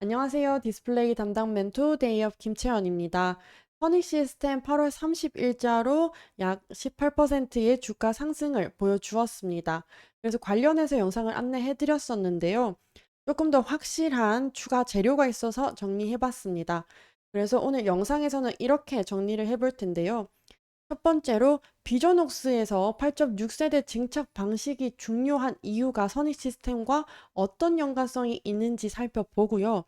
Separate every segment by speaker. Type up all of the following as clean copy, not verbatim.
Speaker 1: 안녕하세요. 디스플레이 담당 멘토 데이업 김채연입니다. 선익시스템 8월 30일자로 약 18%의 주가 상승을 보여주었습니다. 그래서 관련해서 영상을 안내해 드렸었는데요. 조금 더 확실한 추가 재료가 있어서 정리해 봤습니다. 그래서 오늘 영상에서는 이렇게 정리를 해볼 텐데요. 첫 번째로 비전옥스에서 8.6세대 증착 방식이 중요한 이유가 선익시스템과 어떤 연관성이 있는지 살펴보고요.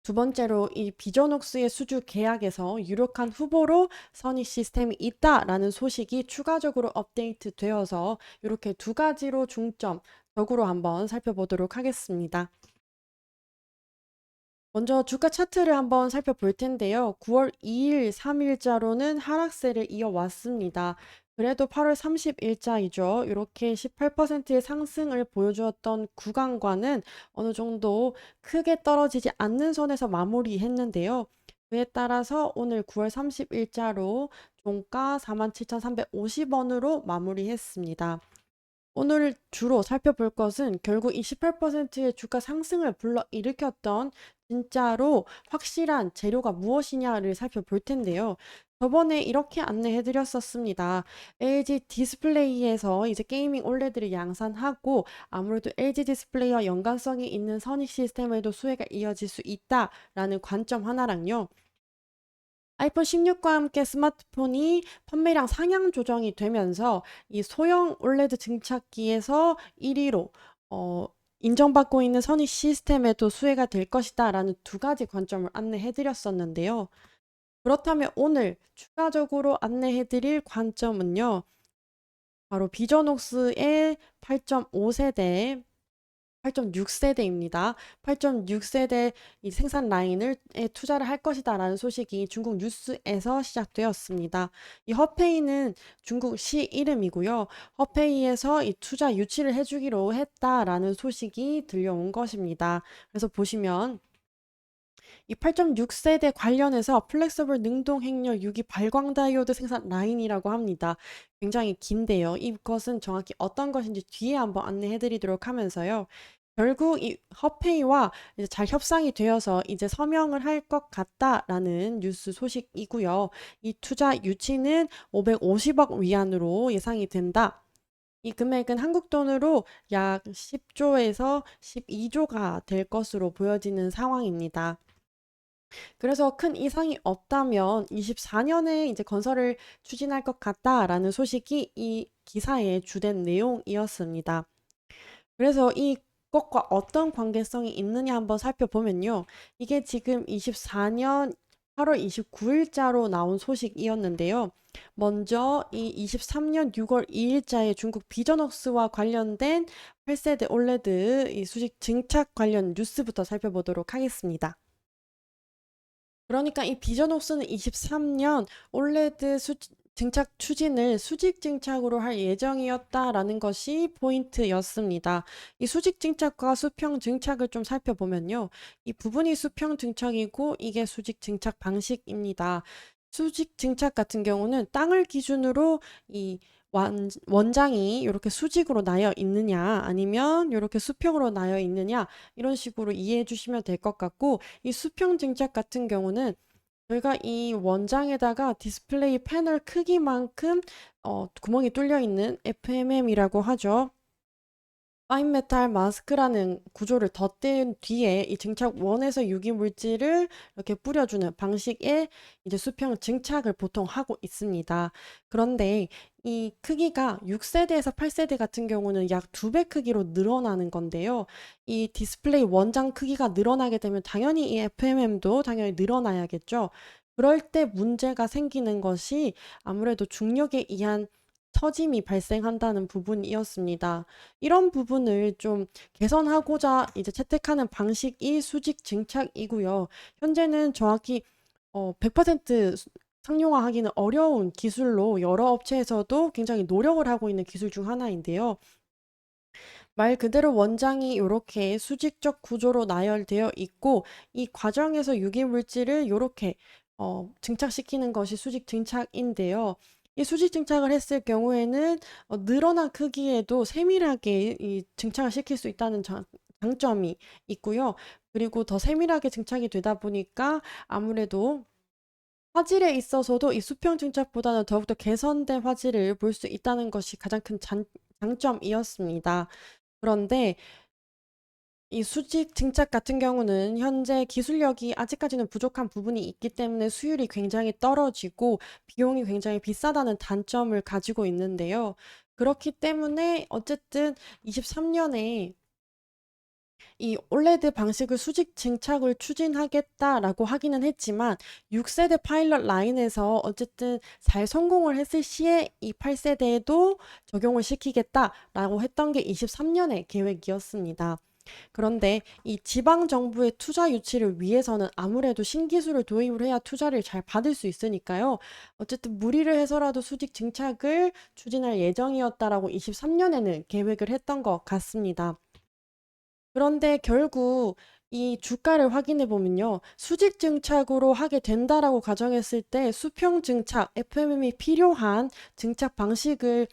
Speaker 1: 두 번째로 이 비전옥스의 수주 계약에서 유력한 후보로 선익 시스템이 있다라는 소식이 추가적으로 업데이트 되어서 이렇게 두 가지로 중점적으로 한번 살펴보도록 하겠습니다. 먼저 주가 차트를 한번 살펴볼 텐데요. 9월 2일, 3일자로는 하락세를 이어왔습니다. 그래도 8월 30일자이죠. 이렇게 18%의 상승을 보여주었던 구간과는 어느 정도 크게 떨어지지 않는 선에서 마무리했는데요. 그에 따라서 오늘 9월 30일자로 종가 47,350원으로 마무리했습니다. 오늘 주로 살펴볼 것은 결국 이 18%의 주가 상승을 불러일으켰던 진짜로 확실한 재료가 무엇이냐를 살펴볼 텐데요. 저번에 이렇게 안내해 드렸었습니다. LG 디스플레이에서 이제 게이밍 올레드를 양산하고 아무래도 LG 디스플레이와 연관성이 있는 선익 시스템에도 수혜가 이어질 수 있다라는 관점 하나랑요. 아이폰 16과 함께 스마트폰이 판매량 상향 조정이 되면서 이 소형 올레드 증착기에서 1위로 인정받고 있는 선익 시스템에도 수혜가 될 것이다라는 두 가지 관점을 안내해 드렸었는데요. 그렇다면 오늘 추가적으로 안내해 드릴 관점은요. 바로 비전옥스의 8.5세대 8.6세대입니다. 8.6세대 이 생산 라인을 투자를 할 것이다라는 소식이 중국 뉴스에서 시작되었습니다. 이 허페이는 중국 시 이름이고요. 허페이에서 이 투자 유치를 해주기로 했다라는 소식이 들려온 것입니다. 그래서 보시면 이 8.6세대 관련해서 플렉서블 능동 행렬 유기 발광 다이오드 생산 라인이라고 합니다. 굉장히 긴데요. 이것은 정확히 어떤 것인지 뒤에 한번 안내해 드리도록 하면서요. 결국 이 허페이와 이제 잘 협상이 되어서 이제 서명을 할 것 같다라는 뉴스 소식이고요. 이 투자 유치는 550억 위안으로 예상이 된다. 이 금액은 한국 돈으로 약 10조에서 12조가 될 것으로 보여지는 상황입니다. 그래서 큰 이상이 없다면 24년에 이제 건설을 추진할 것 같다라는 소식이 이 기사의 주된 내용이었습니다. 그래서 이것과 어떤 관계성이 있느냐 한번 살펴보면요. 이게 지금 24년 8월 29일자로 나온 소식이었는데요. 먼저 이 23년 6월 2일자에 중국 비전옥스와 관련된 8세대 올레드 이 수직 증착 관련 뉴스부터 살펴보도록 하겠습니다. 그러니까 이 비전옥스는 23년 올레드 증착 추진을 수직 증착으로 할 예정이었다라는 것이 포인트였습니다. 이 수직 증착과 수평 증착을 좀 살펴보면요. 이 부분이 수평 증착이고 이게 수직 증착 방식입니다. 수직 증착 같은 경우는 땅을 기준으로 이 원장이 이렇게 수직으로 나여 있느냐 아니면 이렇게 수평으로 나여 있느냐 이런 식으로 이해해 주시면 될 것 같고 이 수평 증착 같은 경우는 저희가 이 원장에다가 디스플레이 패널 크기만큼 구멍이 뚫려 있는 FMM이라고 하죠. 파인 메탈 마스크라는 구조를 덧댄 뒤에 이 증착 원에서 유기 물질을 이렇게 뿌려주는 방식의 이제 수평 증착을 보통 하고 있습니다. 그런데 이 크기가 6세대에서 8세대 같은 경우는 약 2배 크기로 늘어나는 건데요. 이 디스플레이 원장 크기가 늘어나게 되면 당연히 이 FMM도 당연히 늘어나야겠죠. 그럴 때 문제가 생기는 것이 아무래도 중력에 의한 처짐이 발생한다는 부분이었습니다. 이런 부분을 좀 개선하고자 이제 채택하는 방식이 수직 증착이고요. 현재는 정확히 100% 상용화하기는 어려운 기술로 여러 업체에서도 굉장히 노력을 하고 있는 기술 중 하나인데요. 말 그대로 원장이 이렇게 수직적 구조로 나열되어 있고 이 과정에서 유기물질을 이렇게 증착시키는 것이 수직 증착인데요. 이 수직 증착을 했을 경우에는 늘어난 크기에도 세밀하게 이 증착을 시킬 수 있다는 장점이 있고요. 그리고 더 세밀하게 증착이 되다 보니까 아무래도 화질에 있어서도 이 수평 증착보다는 더욱더 개선된 화질을 볼 수 있다는 것이 가장 큰 장점이었습니다. 그런데 이 수직 증착 같은 경우는 현재 기술력이 아직까지는 부족한 부분이 있기 때문에 수율이 굉장히 떨어지고 비용이 굉장히 비싸다는 단점을 가지고 있는데요. 그렇기 때문에 어쨌든 23년에 이 올레드 방식을 수직 증착을 추진하겠다라고 하기는 했지만 6세대 파일럿 라인에서 어쨌든 잘 성공을 했을 시에 이 8세대에도 적용을 시키겠다라고 했던 게 23년의 계획이었습니다. 그런데 이 지방 정부의 투자 유치를 위해서는 아무래도 신기술을 도입을 해야 투자를 잘 받을 수 있으니까요. 어쨌든 무리를 해서라도 수직 증착을 추진할 예정이었다라고 23년에는 계획을 했던 것 같습니다. 그런데 결국 이 주가를 확인해 보면요. 수직 증착으로 하게 된다라고 가정했을 때 수평 증착, FMM이 필요한 증착 방식을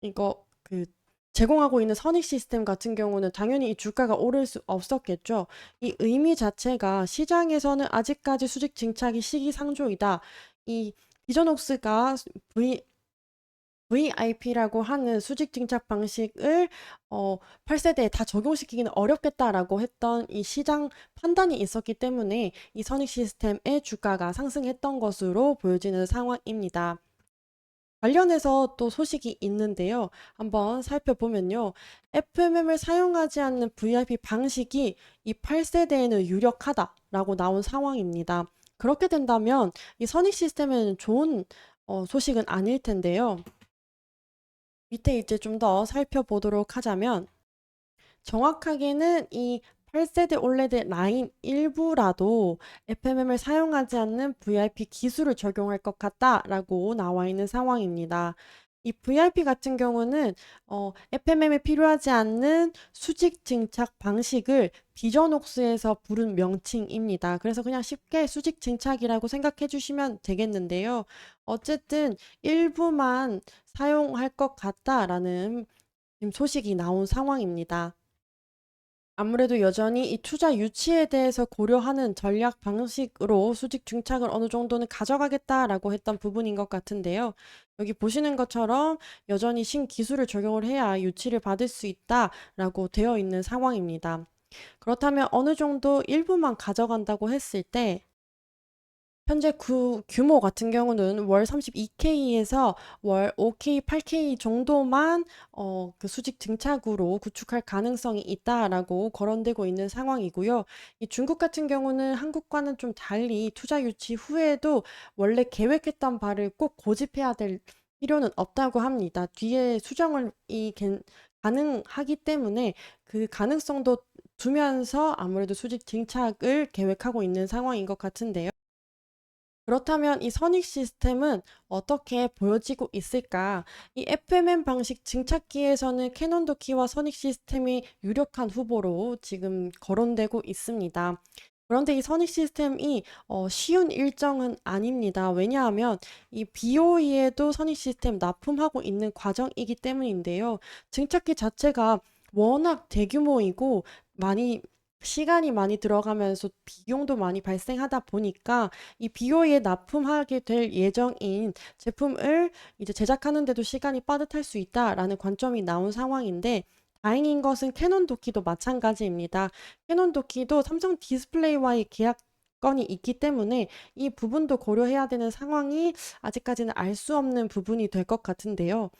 Speaker 1: 이거 그 제공하고 있는 선익 시스템 같은 경우는 당연히 이 주가가 오를 수 없었겠죠. 이 의미 자체가 시장에서는 아직까지 수직 증착이 시기상조이다. 이 비전옥스가 VIP라고 하는 수직 증착 방식을 8세대에 다 적용시키기는 어렵겠다라고 했던 이 시장 판단이 있었기 때문에 이 선익 시스템의 주가가 상승했던 것으로 보여지는 상황입니다. 관련해서 또 소식이 있는데요. 한번 살펴보면요. FMM을 사용하지 않는 VIP 방식이 이 8세대에는 유력하다라고 나온 상황입니다. 그렇게 된다면 이 선익 시스템에는 좋은 소식은 아닐 텐데요. 밑에 이제 좀 더 살펴보도록 하자면 정확하게는 이 8세대 올레드 라인 일부라도 FMM을 사용하지 않는 VIP 기술을 적용할 것 같다라고 나와 있는 상황입니다. 이 VIP 같은 경우는 FMM이 필요하지 않는 수직 증착 방식을 비전옥스에서 부른 명칭입니다. 그래서 그냥 쉽게 수직 증착이라고 생각해 주시면 되겠는데요. 어쨌든 일부만 사용할 것 같다라는 지금 소식이 나온 상황입니다. 아무래도 여전히 이 투자 유치에 대해서 고려하는 전략 방식으로 수직 증착을 어느 정도는 가져가겠다라고 했던 부분인 것 같은데요. 여기 보시는 것처럼 여전히 신기술을 적용을 해야 유치를 받을 수 있다라고 되어 있는 상황입니다. 그렇다면 어느 정도 일부만 가져간다고 했을 때 현재 규모 같은 경우는 월 32K에서 월 5K, 8K 정도만 그 수직 증착으로 구축할 가능성이 있다라고 거론되고 있는 상황이고요. 이 중국 같은 경우는 한국과는 좀 달리 투자 유치 후에도 원래 계획했던 바를 꼭 고집해야 될 필요는 없다고 합니다. 뒤에 수정을 가능하기 때문에 그 가능성도 두면서 아무래도 수직 증착을 계획하고 있는 상황인 것 같은데요. 그렇다면 이 선익 시스템은 어떻게 보여지고 있을까? 이 FMM 방식 증착기에서는 캐논 도키와 선익 시스템이 유력한 후보로 지금 거론되고 있습니다. 그런데 이 선익 시스템이 쉬운 일정은 아닙니다. 왜냐하면 이 BOE에도 선익 시스템 납품하고 있는 과정이기 때문인데요. 증착기 자체가 워낙 대규모이고 시간이 많이 들어가면서 비용도 많이 발생하다 보니까 이 BOE에 납품하게 될 예정인 제품을 이제 제작하는 데도 시간이 빠듯할 수 있다라는 관점이 나온 상황인데 다행인 것은 캐논 도키도 마찬가지입니다. 캐논 도키도 삼성 디스플레이와의 계약건이 있기 때문에 이 부분도 고려해야 되는 상황이 아직까지는 알 수 없는 부분이 될 것 같은데요.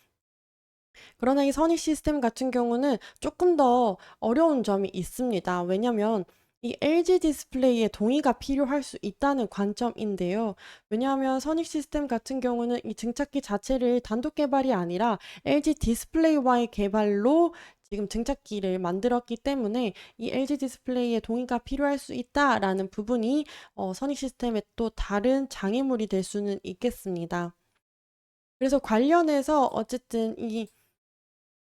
Speaker 1: 그러나 이 선익 시스템 같은 경우는 조금 더 어려운 점이 있습니다. 왜냐하면 이 LG 디스플레이의 동의가 필요할 수 있다는 관점인데요. 왜냐하면 선익 시스템 같은 경우는 이 증착기 자체를 단독 개발이 아니라 LG 디스플레이와의 개발로 지금 증착기를 만들었기 때문에 이 LG 디스플레이의 동의가 필요할 수 있다라는 부분이 선익 시스템의 또 다른 장애물이 될 수는 있겠습니다. 그래서 관련해서 어쨌든 이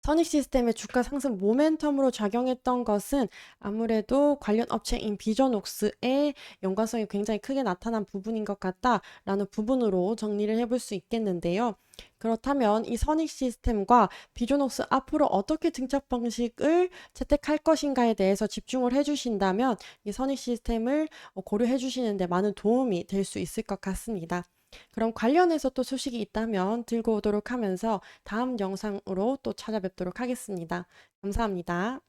Speaker 1: 선익 시스템의 주가 상승 모멘텀으로 작용했던 것은 아무래도 관련 업체인 비전옥스의 연관성이 굉장히 크게 나타난 부분인 것 같다라는 부분으로 정리를 해볼 수 있겠는데요. 그렇다면 이 선익 시스템과 비전옥스 앞으로 어떻게 증착 방식을 채택할 것인가에 대해서 집중을 해주신다면 이 선익 시스템을 고려해 주시는데 많은 도움이 될 수 있을 것 같습니다. 그럼 관련해서 또 소식이 있다면 들고 오도록 하면서 다음 영상으로 또 찾아뵙도록 하겠습니다. 감사합니다.